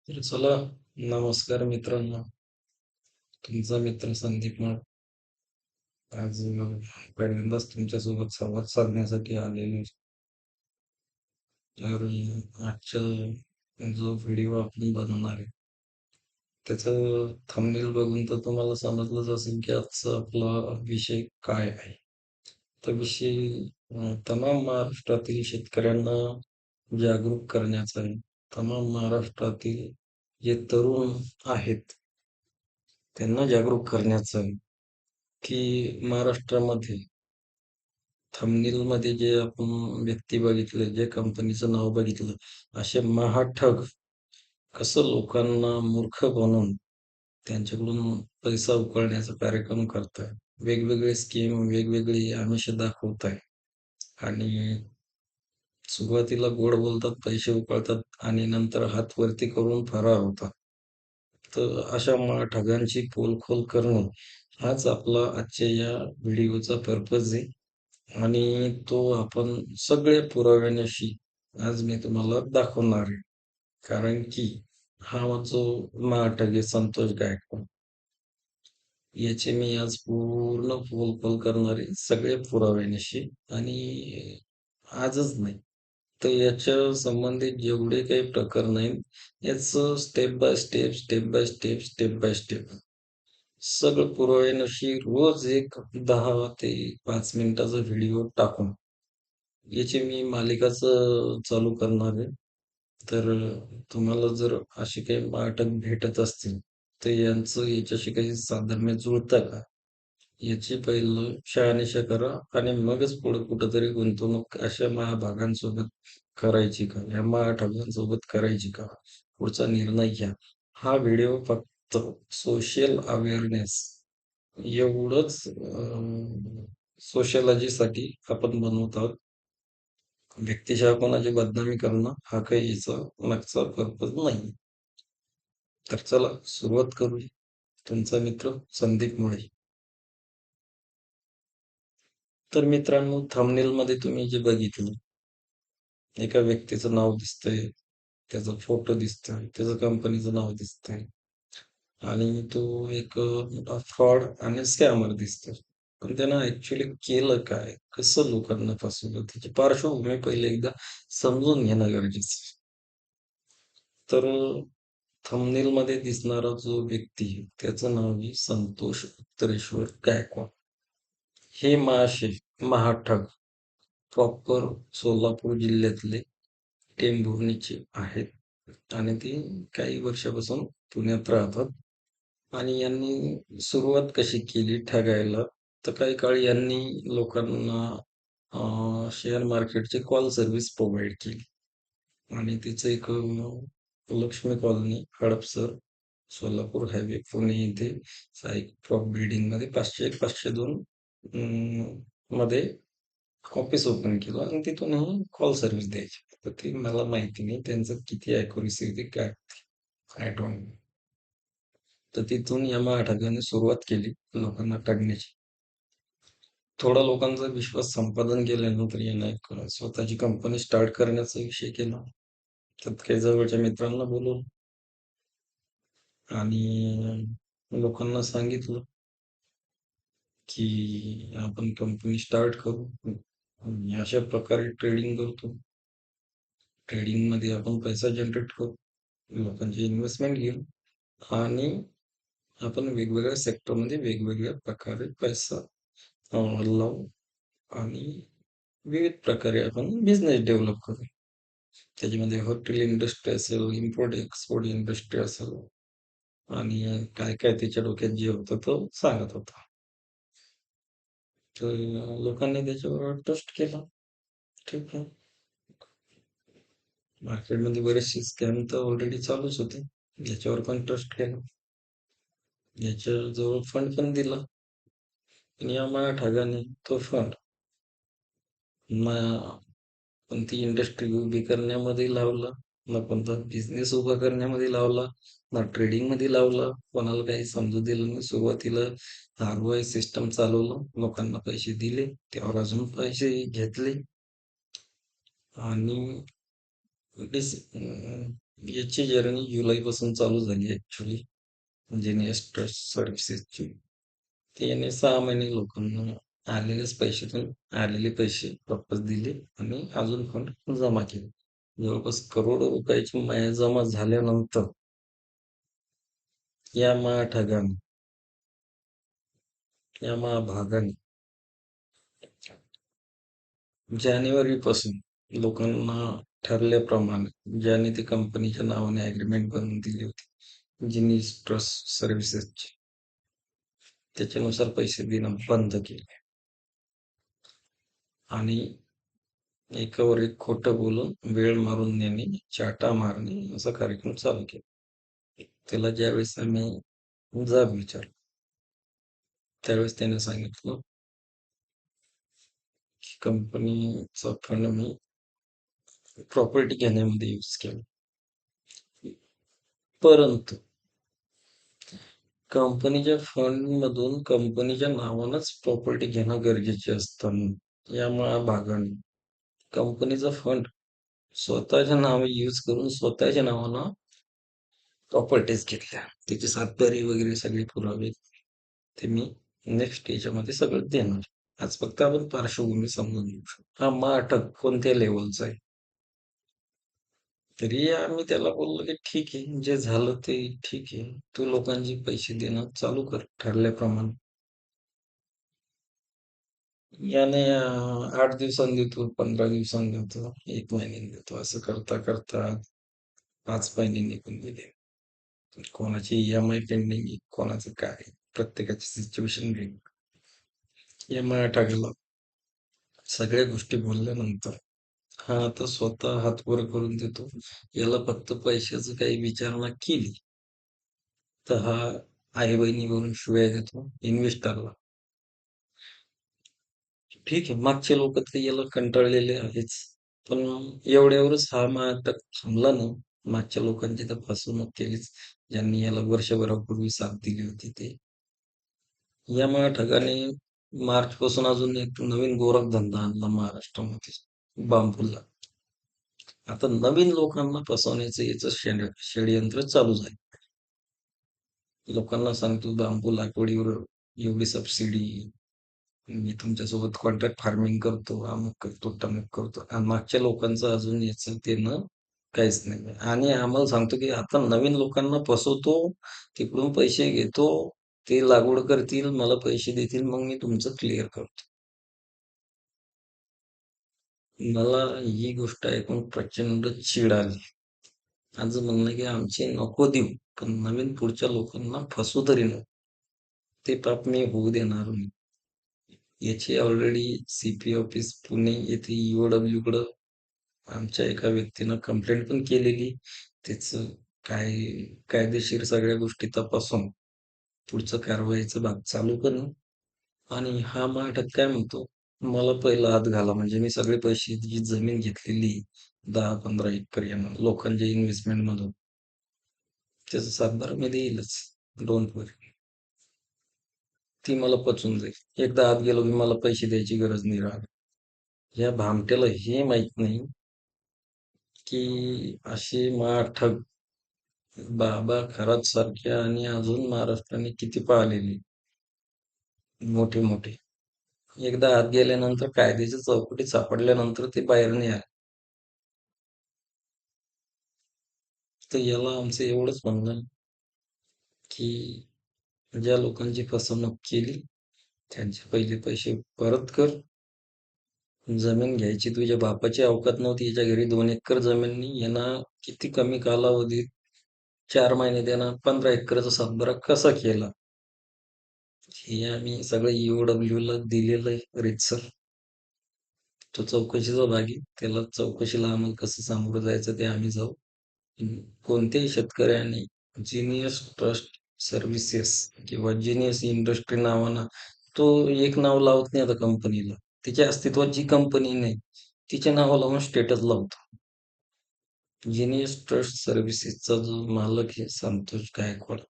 तर चला, नमस्कार मित्रांनो. तुमचा मित्र संदीप माळ आज पहिल्यांदाच तुमच्यासोबत संवाद साधण्यासाठी आलेलो आहे. तर आजचा जो व्हिडिओ आपण बनवणार आहे, त्याचं थंबनेल बघून तर तुम्हाला समजलंच असेल की आजचा आपला विषय काय आहे. तर विषय तमाम महाराष्ट्रातील शेतकऱ्यांना जागरूक करण्याचा आहे. तमाम महाराष्ट्रातील जे तरुण आहेत, त्यांना जागरूक करण्याचं आहे. की महाराष्ट्रामध्ये थंबनेलमध्ये जे आपण व्यक्ती बघितले, जे कंपनीचं नाव बघितलं, असे महाठग कसं लोकांना मूर्ख बनवून त्यांच्याकडून पैसा उकळण्याचा कार्यक्रम करताय. वेगवेगळे स्कीम, वेगवेगळी आमिष दाखवताय आणि सुरुवातीला गोड बोलतात, पैसे उकळतात आणि नंतर हात वरती करून फरार होतात. तर अशा ठगांची पोलखोल करणे हाच आपला आजच्या या व्हिडिओचा पर्पज आहे. आणि तो आपण सगळ्या पुराव्यानिशी आज मी तुम्हाला दाखवणार आहे. कारण की हा जो नाटक आहे संतोष गायकवाड, याचे मी आज पूर्ण पोलखोल करणार आहे सगळ्या पुराव्यानिशी. आणि आजच नाही, तर याच्या संबंधित जेवढे काही प्रकरण आहेत, याचं step by step, step by step, step by step सगळं पुराव्यानिशी रोज एक 10 ते 5 मिनिटाचा व्हिडिओ टाकून याची मी मालिकाच चालू करणार आहे. तर तुम्हाला जर असे काही नाटक भेटत असतील, तर यांचं याच्याशी काही साधर्म्य जुळतं का? याची पहिलं शहानिशा करा आणि मगच पुढे कुठेतरी गुंतवणूक अशा महाभागांसोबत करायची का? या महाठगांसोबत करायची का? पुढचा निर्णय घ्या. हा व्हिडिओ फक्त सोशल अवेअरनेस एवढंच सोशिओलॉजीसाठी आपण बनवत आहोत. व्यक्तिशः कोणाची बदनामी करणं हा काही याचा मागचा पर्पज नाही. तर चला सुरुवात करूया. तुमचा मित्र संदीप मुळे. तर मित्रांनो, थंबनेल मध्ये तुम्ही जे बघितलं, एका व्यक्तीचं नाव दिसतंय, त्याचा फोटो दिसतोय, त्याचं कंपनीचं नाव दिसतंय आणि तो एक फ्रॉड आणि स्कॅमर दिसतोय. पण त्यानं ऍक्च्युली केलं काय? कसं लोकांना फसवलं? त्याची पार्श्वभूमी पहिले एकदा समजून घेणं गरजेचं आहे. तर थंबनेलमध्ये दिसणारा जो व्यक्ती आहे, त्याचं नाव आहे संतोष उत्तरेश्वर गायकवाड. हे महाठग प्रॉपर सोलापूर जिल्ह्यातले टेंभुर्णीचे आहेत आणि ते काही वर्षापासून पुण्यात राहतात. आणि यांनी सुरुवात कशी केली ठगायला, तर काही काळ यांनी लोकांना शेअर मार्केटची कॉल सर्व्हिस प्रोव्हाइड केली. आणि तिचं एक लक्ष्मी कॉलनी, हडपसर, सोलापूर हायवे, पुणे येथे साई क्रॉप बिल्डिंग मध्ये 501-502 मध्ये ऑफिस ओपन केलं आणि तिथूनही कॉल सर्व्हिस द्यायची. तर ती मला माहिती नाही त्यांचं किती अॅक्युरसी होती काय, आय डोंट नो. तर तिथून या ठगाने सुरुवात केली लोकांना ठगण्याची. थोडा लोकांचा विश्वास संपादन केल्यानंतर यानं एक स्वतःची कंपनी स्टार्ट करण्याचा विषय केला. त्यात काही जवळच्या मित्रांना बोलवलं आणि लोकांना सांगितलं की आपण कंपनी स्टार्ट करू आणि अशा प्रकारे ट्रेडिंग करतो. ट्रेडिंग मध्ये आपण पैसा जनरेट करू, लोकांची इन्व्हेस्टमेंट घेऊ आणि आपण वेगवेगळ्या सेक्टरमध्ये वेगवेगळ्या प्रकारे पैसा लावू आणि विविध प्रकारे आपण बिझनेस डेव्हलप करू. त्याच्यामध्ये हॉटेल इंडस्ट्री असेल, इम्पोर्ट एक्सपोर्ट इंडस्ट्री असेल आणि काय काय त्याच्या डोक्यात जे होतं तो सांगत होता. तर लोकांनी त्याच्यावर ट्रस्ट केला. ठीक आहे. मार्केटमध्ये बरेचसे स्कॅम तर ऑलरेडी चालूच होते. याच्यावर पण ट्रस्ट केला. याच्याजवळ फंड पण दिला. पण या ठगाने तो फंड ना कोणती इंडस्ट्री उभी करण्यामध्ये लावला, ना कोणता बिझनेस उभा करण्यामध्ये लावला, ना ट्रेडिंग मध्ये लावला. कोणाला काही समजू दिलं नाही. सुरुवातीला ROI सिस्टम चालवलं, लोकांना पैसे दिले, त्यावर अजून पैसे घेतले आणि याची जर्नी जुलैपासून चालू झाली ऍक्च्युली. Genius trust सर्व्हिसेसची. त्याने 6 महिने लोकांना आलेलेच पैशातून आलेले पैसे वापस दिले आणि अजून फंड जमा केले. जवळपास करोडो रुपयाची माया जमा झाल्यानंतर या महाठगाने, या महाभागाने जानेवारीपासून लोकांना ठरल्याप्रमाणे ज्याने ती कंपनीच्या नावाने अग्रीमेंट बनवून दिली होती, जिनिस ट्रस्ट सर्व्हिसेसची, त्याच्यानुसार पैसे देणं बंद केले आणि एकावर एक खोटं बोलून वेळ मारून नेणे, चाटा मारणे असा कार्यक्रम चालू केला. त्याला ज्यावेळेस आम्ही जाब विचारलं, त्यावेळेस त्याने सांगितलं की कंपनीचा फंड मी प्रॉपर्टी घेण्यामध्ये यूज केला. परंतु कंपनीच्या फंड मधून कंपनीच्या नावानंच प्रॉपर्टी घेणं गरजेचे असतं. या भागाने कंपनीचा फंड स्वतःच्या नावे यूज करून स्वतःच्या नावानं प्रॉपर्टीज घेतल्या. त्याचे सातबारे वगैरे सगळे पुरावे ते मी नेक्स्ट याच्यामध्ये सगळं देणार. आज फक्त आपण पार्श्वभूमी समजून घेऊ शकतो. हा अटक कोणत्या लेवलचा आहे. तरी आम्ही त्याला बोललो की ठीक आहे, जे झालं ते ठीक आहे. तू लोकांचे पैसे देणं चालू कर ठरल्याप्रमाणे. याने 8 दिवसांनी देतो, 15 दिवसांनी देतो, 1 महिन्याने देतो, असं करता करता 5 महिने निघून गेले. कोणाची EMI पेंडिंग आहे, कोणाचं काय, प्रत्येकाची सिच्युएशन वेगळी. EMI टाकला, सगळ्या गोष्टी बोलल्यानंतर हा आता स्वतः हात वर करून देतो. याला फक्त पैशाचं काही विचारणा केली तर हा आई बहिणीवरून शिव्या देतो इन्व्हेस्टरला. ठीक आहे, मागचे लोक तर याला कंटाळलेले आहेच, पण एवढ्यावरच हा नाटक थांबला ना. मागच्या लोकांची तर फसवणूक केलीच, ज्यांनी याला वर्षभरापूर्वी साथ दिली होती ते. या ठगाने मार्च पासून अजून एक नवीन गोरखधंदा आणला महाराष्ट्रामध्ये, बांबूला. आता नवीन लोकांना फसवण्याचं याचं षडयंत्र चालू झालं. लोकांना सांगतो बांबू लागवडीवर एवढी सबसिडी, मी तुमच्यासोबत कॉन्ट्रॅक्ट फार्मिंग करतो, अमुक करतो, तमुक करतो. आणि मागच्या लोकांचं अजून याचं त्यानं काहीच नाही. आणि आम्हाला सांगतो की आता नवीन लोकांना फसवतो, तिकडून पैसे घेतो, ते लागवड करतील, मला पैसे देतील, मग मी तुमचं क्लिअर करतो. मला ही गोष्ट ऐकून प्रचंड चिड आली. माझं म्हणणं आहे की आमचे नको देऊ, पण नवीन पुढच्या लोकांना फसू तरी नको. ते पाप मी होऊ देणार नाही. याची ऑलरेडी CP ऑफिस पुणे येथे EOW कडं आमच्या एका व्यक्तीनं कंप्लेंट पण केलेली. त्याचं काय कायदेशीर सगळ्या गोष्टी तपासून पुढचं कारवाईचा भाग चालू करणं. आणि हा अटक काय म्हणतो, मला पहिला हात घाला, म्हणजे मी सगळे पैसे जी जमीन घेतलेली 10-15 एकर लोकांच्या इन्व्हेस्टमेंट मधून, त्याचा सातबारा मी देईलच, डोंट वरी. ती मला पचून जाईल. एकदा आत गेलो की मला पैसे द्यायची गरज नाही राहत. या भामट्याला हे माहित नाही की असे ठग बाबा खरात सारख्या आणि अजून महाराष्ट्राने किती पाहिलेले मोठे मोठे. एकदा आत गेल्यानंतर कायद्याच्या चौकटीत सापडल्यानंतर ते बाहेर नाही आले. तर याला आमचं एवढंच म्हणणं आहे की ज्या लोकांची फसवणूक केली त्यांचे पहिले पैसे परत कर. जमीन घ्यायची तुझ्या बापाची अवकात नव्हती, याच्या घरी 2 एकर जमीन नाही, यांना किती कमी कालावधीत 4 महिने देणार 15 एकरचा सातबारा कसा केला, हे आम्ही सगळं EOW ला दिलेलं आहे रीतसर. तो चौकशीचा भाग आहे, त्याला चौकशीला आम्हाला कसं सामोरं जायचं ते आम्ही जाऊ. कोणत्याही शेतकऱ्याने जिनियस ट्रस्ट सर्व्हिसेस किंवा जिनियस इंडस्ट्री नावानं तो एक नाव लावत नाही आता कंपनीला. तिच्या अस्तित्वात जी कंपनी नाही तिच्या नावा लावून स्टेटस लावतो. जिनियस ट्रस्ट सर्व्हिसेसचा जो मालक आहे संतोष गायकवाड,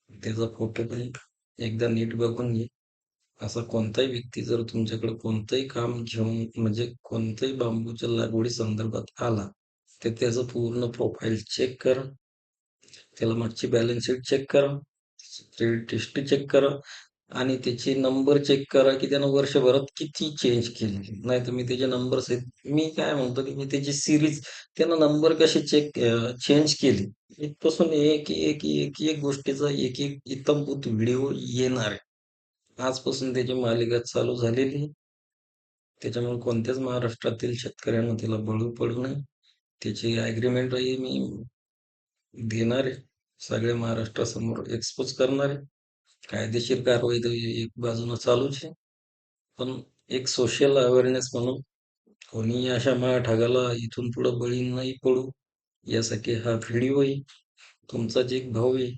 त्याचा फोटो पण एकदा नीट बघून घे. असा कोणताही व्यक्ती जर तुमच्याकडे कोणतंही काम घेऊन म्हणजे कोणत्याही बांबूच्या लागवडी संदर्भात आला, तर त्याचं पूर्ण प्रोफाईल चेक करा. त्याला मागची बॅलन्स शीट चेक करा, क्रेडिट हिस्ट्री चेक करा आणि त्याचे नंबर चेक करा, की त्यानं वर्षभरात किती चेंज केले. नाहीतर मी त्याचे नंबर्स आहेत. मी काय म्हणतो, की मी त्याची सीरीज त्यानं नंबर कसे चेंज केले. इथपासून एक गोष्टीचा एक इत्थंभूत व्हिडिओ येणार आहे. आजपासून त्याची मालिका चालू झालेली आहे. त्याच्यामुळे कोणत्याच महाराष्ट्रातील शेतकऱ्यांना त्याला बळी पडू नये. त्याची ॲग्रीमेंटही मी देणार आहे. सगळ्या महाराष्ट्रासमोर एक्सपोज करणार आहे. कायदेशीर कारवाई तर एक बाजूनं चालूच आहे. पण एक सोशल अवेअरनेस म्हणून कोणी अशा माळाठागाला इथून पुढे बळी नाही पडू यासाठी हा व्हिडिओ आहे. तुमचाच एक भाऊ आहे.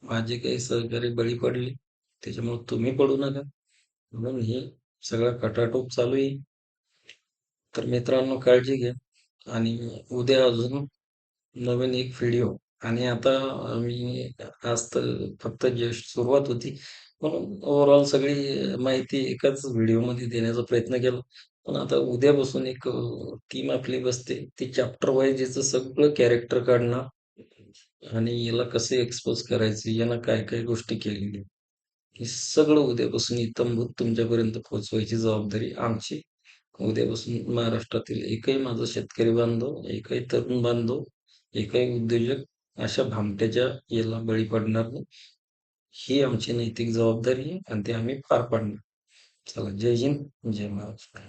माझे काही सहकारी बळी पडले. त्याच्यामुळे तुम्ही पडू नका. म्हणून हे सगळा खटाटोप चालू आहे. तर मित्रांनो काळजी घ्या आणि उद्या अजून नवीन एक व्हिडिओ आणि आता मी आज तर फक्त जस्ट सुरुवात होती म्हणून ओव्हरऑल सगळी माहिती एकाच व्हिडिओमध्ये देण्याचा प्रयत्न केला. पण आता उद्यापासून एक टीम आपली बसते. ती चॅप्टर वाईज याचं सगळं कॅरेक्टर काढणार आणि याला कसे एक्सपोज करायचे, यानं काय-काय गोष्टी केलेल्या. हे सगळं उद्यापासून इत्थंभूत तुमच्यापर्यंत पोहोचवायची जबाबदारी आमची. उद्यापासून महाराष्ट्रातील एकही माझा शेतकरी बांधव, एकही तरुण बांधव, एकही उद्योजक अशा भामट्याच्या याला बळी पडणार नाही. ही आमची नैतिक जबाबदारी आहे आणि ती आम्ही पार पाडणार. चला जय हिंद, जय महाराष्ट्र.